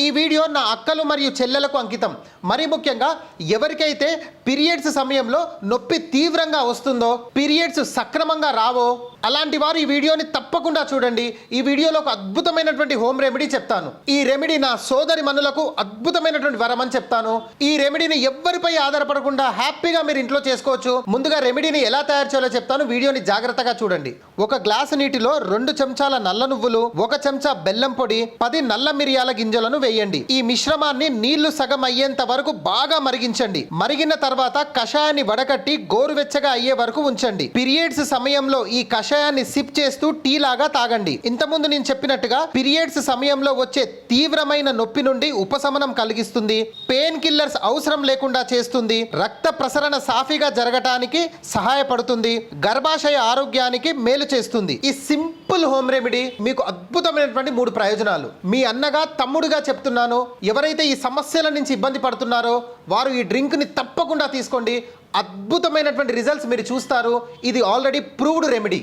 ఈ వీడియో నా అక్కలు మరియు చెల్లెలకు అంకితం. మరి ముఖ్యంగా ఎవరికైతే పీరియడ్స్ సమయంలో నొప్పి తీవ్రంగా వస్తుందో, పీరియడ్స్ సక్రమంగా రావో అలాంటి వారు ఈ వీడియోని తప్పకుండా చూడండి. ఈ వీడియోలో ఒక అద్భుతమైనటువంటి హోమ్ రెమెడీ చెప్తాను. ఈ రెమెడీ నా సోదరి మనులకు అద్భుతమైనటువంటి వరం అని చెప్తాను. ఈ రెమెడీని ఎవ్వరిపై ఆధారపడకుండా హ్యాపీగా మీరు ఇంట్లో చేసుకోవచ్చు. ముందుగా రెమెడీని ఎలా తయారు చేయాలో చెప్తాను. వీడియోని జాగ్రత్తగా చూడండి. ఒక గ్లాసు నీటిలో 2 చెంచాల నల్ల నువ్వులు, 1 చెంచా బెల్లం పొడి, 10 నల్ల మిరియాల గింజలను వేయండి. ఈ మిశ్రమాన్ని నీళ్లు సగం అయ్యేంత వరకు బాగా మరిగించండి. మరిగిన తర్వాత కషాయాన్ని వడకట్టి గోరువెచ్చగా అయ్యే వరకు ఉంచండి. పీరియడ్స్ సమయంలో ఈ కషాయాన్ని సిప్ చేస్తూ టీ లాగా తాగండి. ఇంతకుముందు నేను చెప్పినట్టుగా పీరియడ్స్ సమయంలో వచ్చే తీవ్రమైన నొప్పి నుండి ఉపశమనం కలిగిస్తుంది. పెయిన్ కిల్లర్స్ అవసరం లేకుండా చేస్తుంది. రక్త ప్రసరణ సాఫీగా జరగటానికి సహాయపడుతుంది. గర్భాశయ ఆరోగ్యానికి మేలు చేస్తుంది. ఈ సింపుల్ హోమ్ రెమెడీ మీకు అద్భుతమైనటువంటి 3 ప్రయోజనాలు. మీ అన్నగా తమ్ముడుగా చెప్తున్నాను. ఎవరైతే ఈ సమస్యల నుంచి ఇబ్బంది పడుతున్నారో వారు ఈ డ్రింక్ ని తప్పకుండా తీసుకోండి. అద్భుతమైనటువంటి రిజల్ట్స్ మీరు చూస్తారు. ఇది ఆల్రెడీ ప్రూవ్డ్ రెమెడీ.